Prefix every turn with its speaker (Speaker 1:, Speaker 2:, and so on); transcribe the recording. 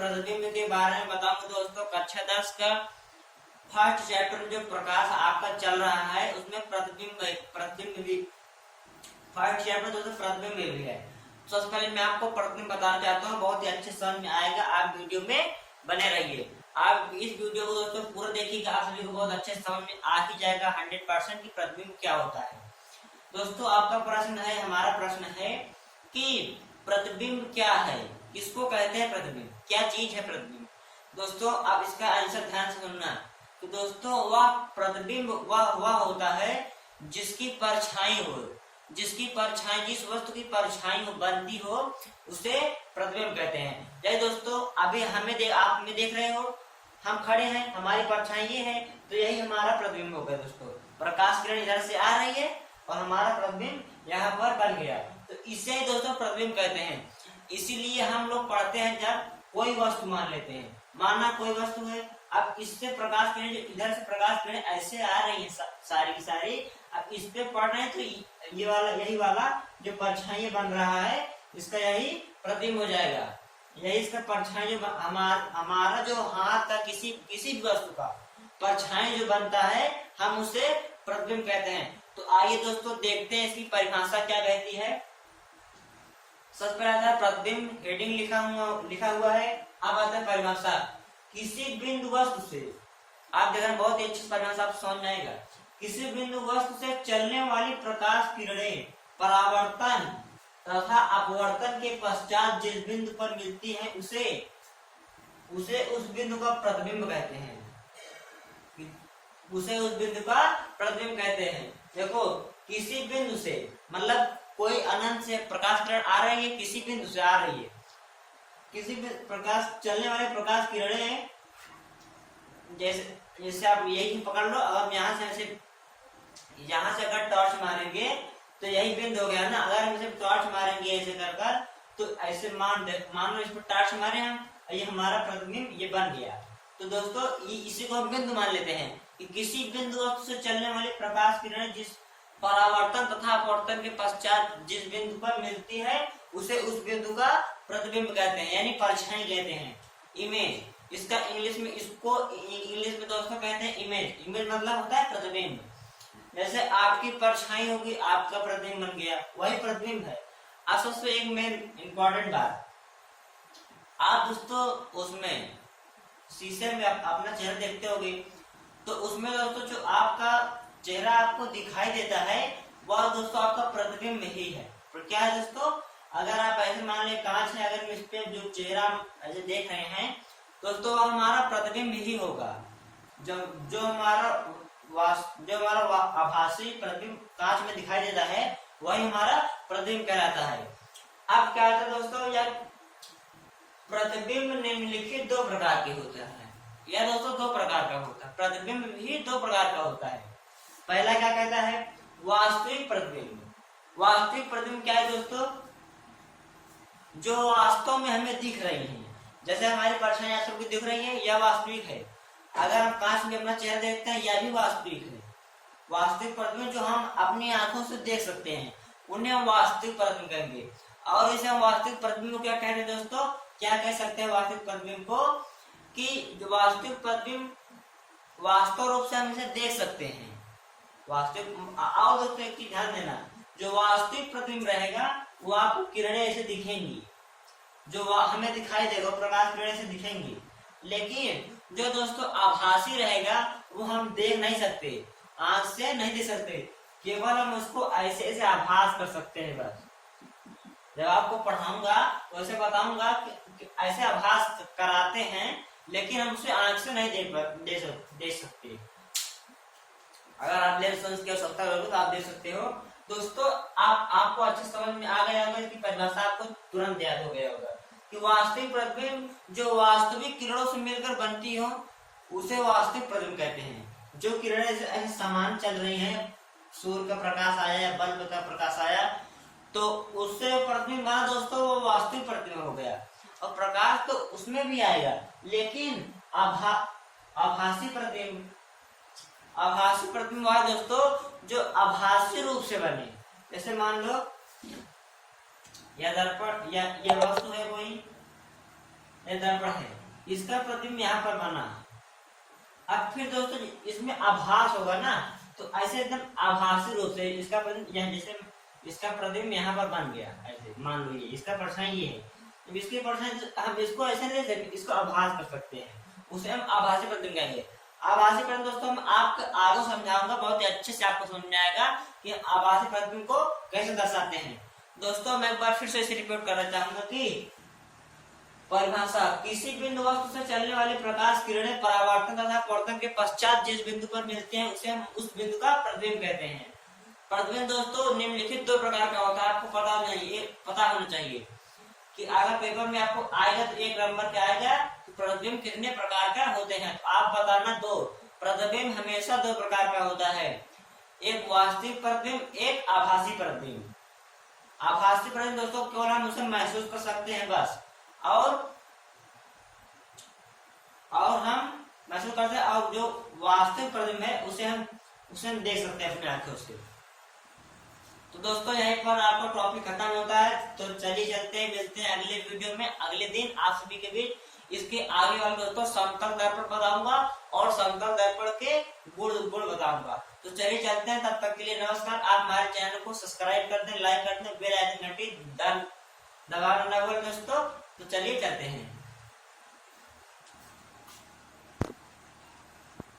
Speaker 1: प्रतिबिंब के बारे में बताऊंगा दोस्तों। कक्षा 10 का फर्स्ट चैप्टर में जो प्रकाश आपका चल रहा है उसमें प्रतिबिंब भी फर्स्ट चैप्टर दोस्तों प्रतिबिंब भी है। सबसे पहले मैं आपको प्रतिबिंब बताना चाहता हूँ, बहुत ही अच्छे समझ में आएगा, आप वीडियो में बने रहिए। आप इस वीडियो को दोस्तों पूरा देखिएगा, आप सभी को बहुत अच्छे समझ में आ ही जाएगा 100% कि प्रतिबिंब क्या होता है। दोस्तों आपका प्रश्न है, हमारा प्रश्न है कि प्रतिबिंब क्या है, किसको कहते हैं प्रतिबिंब, क्या चीज है प्रतिबिंब। दोस्तों आप इसका आंसर ध्यान से सुनना। तो दोस्तों वह प्रतिबिंब वह होता है जिसकी परछाई हो, जिसकी परछाई, जिस वस्तु की परछाई हो, बनती हो, उसे प्रतिबिंब कहते हैं। जैसे दोस्तों अभी आप हमें देख रहे हो, हम खड़े हैं, हमारी परछाई ये है, तो यही हमारा प्रतिबिंब हो गया। दोस्तों प्रकाश किरण इधर से आ रही है और हमारा प्रतिबिंब यहाँ पर बन गया, तो इसे दोस्तों प्रतिबिंब कहते हैं। इसीलिए हम लोग पढ़ते हैं, जब कोई वस्तु मान लेते हैं, माना कोई वस्तु है, अब इससे प्रकाश किरण, इधर से प्रकाश किरण ऐसे आ रही है सारी की सारी, अब इस पे पड़ रहे हैं, तो यही वाला जो परछाई बन रहा है, इसका यही प्रतिबिंब हो जाएगा। यही इसका परछाई जो हमारा जो हाथ का किसी भी वस्तु का परछाई जो बनता है, हम उसे प्रतिबिंब कहते हैं। तो आइए दोस्तों देखते हैं इसकी परिभाषा क्या कहती है। सबसे पहले आता है प्रतिबिंब, हेडिंग लिखा हुआ है। अब आता है परिभाषा, किसी बिंदु वस्तु से, आप देखना बहुत ही अच्छी परिभाषा आप समझ में आएगा। किसी बिंदु वस्तु से चलने वाली प्रकाश किरणें परावर्तन तथा अपवर्तन के पश्चात जिस बिंदु पर मिलती है उसे उस बिंदु का प्रतिबिंब कहते हैं। उसे उस बिंदु का प्रतिबिंब कहते हैं। देखो किसी बिंदु से मतलब कोई अनंत से प्रकाश किरण आ रही है, किसी बिंदु से आ रही है, किसी भी प्रकाश चलने वाले प्रकाश किरणें, जैसे आप यही पकड़ लो, अगर यहाँ से अगर टॉर्च मारेंगे तो यही बिंदु हो गया ना। अगर हम इसे टॉर्च मारेंगे ऐसे कर तो ऐसे मान लो इस पर टॉर्च मारे हम, ये हमारा प्रतिबिंब ये बन गया। तो दोस्तों इसी को हम बिंदु मान लेते हैं कि किसी बिंदु वस्तु से चलने वाली प्रकाश किरणें जिस परावर्तन तथा अपवर्तन के पश्चात जिस बिंदु पर मिलती है उसे उस बिंदु का प्रतिबिंब कहते हैं, यानी परछाई कहते हैं, इमेज। इसका इंग्लिश में दोस्तों कहते हैं इमेज। इमेज मतलब होता है प्रतिबिंब। जैसे आपकी परछाई होगी, आपका प्रतिबिंब बन गया, वही प्रतिबिंब है। अब सबसे एक मेन इंपॉर्टेंट बात, आप दोस्तों उसमें शीशे में अपना चेहरा देखते होगे, तो उसमें दोस्तों जो आपका चेहरा आपको दिखाई देता है वह दोस्तों आपका प्रतिबिंब ही है। तो क्या है दोस्तों, अगर आप ऐसे मान ले कांच है, अगर इस पे जो चेहरा ऐसे देख रहे हैं दोस्तों, वह हमारा प्रतिबिंब ही होगा। जो हमारा आभासी प्रतिबिंब कांच में दिखाई देता है वही हमारा प्रतिबिंब कहलाता है। अब क्या होता है दोस्तों, यार प्रतिबिंब निम्नलिखित दो प्रकार के होते हैं। यह दोस्तों दो प्रकार का होता है, प्रतिबिंब भी दो प्रकार का होता है। पहला क्या कहता है, वास्तविक प्रतिबिंब। वास्तविक प्रतिबिंब क्या है दोस्तों, जो वास्तव में हमें दिख रही है, जैसे हमारी परछाई आप सबको दिख रही है, यह वास्तविक है। अगर हम कांच में अपना चेहरा देखते हैं, यह भी वास्तविक है। वास्तविक प्रतिबिंब जो हम अपनी आंखों से देख सकते हैं उन्हें हम वास्तविक प्रतिबिंब कहेंगे। और इसे हम वास्तविक प्रतिबिंब को क्या कहते हैं दोस्तों, क्या कह सकते हैं वास्तविक प्रतिबिंब को, कि जो वास्तविक प्रतिबिंब वास्तव रूप से हम इसे देख सकते हैं। वास्तविक, आओ दोस्तों एक चीज ध्यान देना, जो वास्तविक प्रतिबिंब रहेगा वो आपको किरणें ऐसे दिखेंगी, जो हमें दिखाई देगा प्रकाश किरणें से दिखेंगी। लेकिन जो दोस्तों आभासी रहेगा वो हम देख नहीं सकते, आंख से नहीं देख सकते, केवल हम उसको ऐसे ऐसे आभास कर सकते हैं बस। जब आपको पढ़ाऊंगा तो ऐसे बताऊंगा कि ऐसे आभास कराते हैं, लेकिन हम उसे आंख से नहीं देख सकते। अगर आप लेंस की आवश्यकता होगी तो आप देख सकते हो। दोस्तों आपको अच्छे समझ में आ गया होगा, इसकी परिभाषा आपको तुरंत याद हो गया होगा कि वास्तविक प्रतिबिंब जो वास्तविक किरणों से मिलकर बनती हो उसे वास्तविक प्रतिबिंब कहते हैं। जो किरणें ऐसे समान चल रही हैं, सूर्य का प्रकाश आया या बल्ब का प्रकाश आया, तो उससे प्रतिबिंब बना दोस्तों, वो वास्तविक प्रतिबिंब हो गया। और प्रकाश तो उसमें भी आएगा, लेकिन आभासी प्रतिबिंब हुआ दोस्तों जो आभासी रूप से बने। जैसे मान लो यह दर्पण या यह वस्तु है कोई, ये दर्पण है, इसका प्रतिबिंब यहाँ पर बना। अब फिर दोस्तों इसमें आभास होगा ना, तो ऐसे एकदम आभासी रूप से इसका प्रतिबिंब यहाँ, जैसे इसका प्रतिबिंब यहाँ पर बन गया, ऐसे मान लीजिए इसका परछाई ये है, तो इसकी परछाई हम इसको ऐसे नहीं सकते, इसको आभास कर सकते हैं, उसे हम आभासी प्रतिबिंब कहेंगे। आभासी प्रतिबिंब दोस्तों हम आपको आगे समझाऊंगा, बहुत ही अच्छे से आपको समझ में आएगा कि आभासी प्रतिबिंब को कैसे दर्शाते हैं। दोस्तों मैं एक बार फिर से इसे रिपीट करना चाहूंगा कि परिभाषा, किसी बिंदु वस्तु से चलने वाली प्रकाश किरणें परावर्तन तथा अपवर्तन के पश्चात जिस बिंदु पर मिलती हैं उसे हम उस बिंदु का प्रतिबिंब कहते हैं। प्रतिबिंब दोस्तों निम्नलिखित दो प्रकार का होता है, आपको पता होना चाहिए कि अगर पेपर में आपको आएगा तो एक नंबर के आएगा तो प्रतिबिंब कितने प्रकार का होते हैं, तो आप बताना दो। प्रतिबिंब हमेशा दो प्रकार का होता है, एक वास्तविक प्रतिबिंब, एक आभासी प्रतिबिंब। आभासी प्रतिबिंब दोस्तों केवल हम उसे महसूस कर सकते हैं बस, और हम महसूस करते हैं, और जो वास्तविक प्रतिबिंब है उसे हम देख सकते हैं अपने आंखों से। तो दोस्तों यहीं पर आपका टॉपिक खत्म होता है, तो चलिए चलते हैं, मिलते हैं अगले वीडियो में अगले दिन आप सभी के बीच। इसके आगे वाले दोस्तों समतल दर्पण बताऊंगा और समतल दर्पण के गुण बताऊंगा। तो चलिए चलते हैं, तब तक के लिए नमस्कार। आप हमारे चैनल को सब्सक्राइब कर दें, लाइक कर दें, बेल आइकन घंटी दबाना ना भूलें दोस्तों। तो चलिए चलते हैं।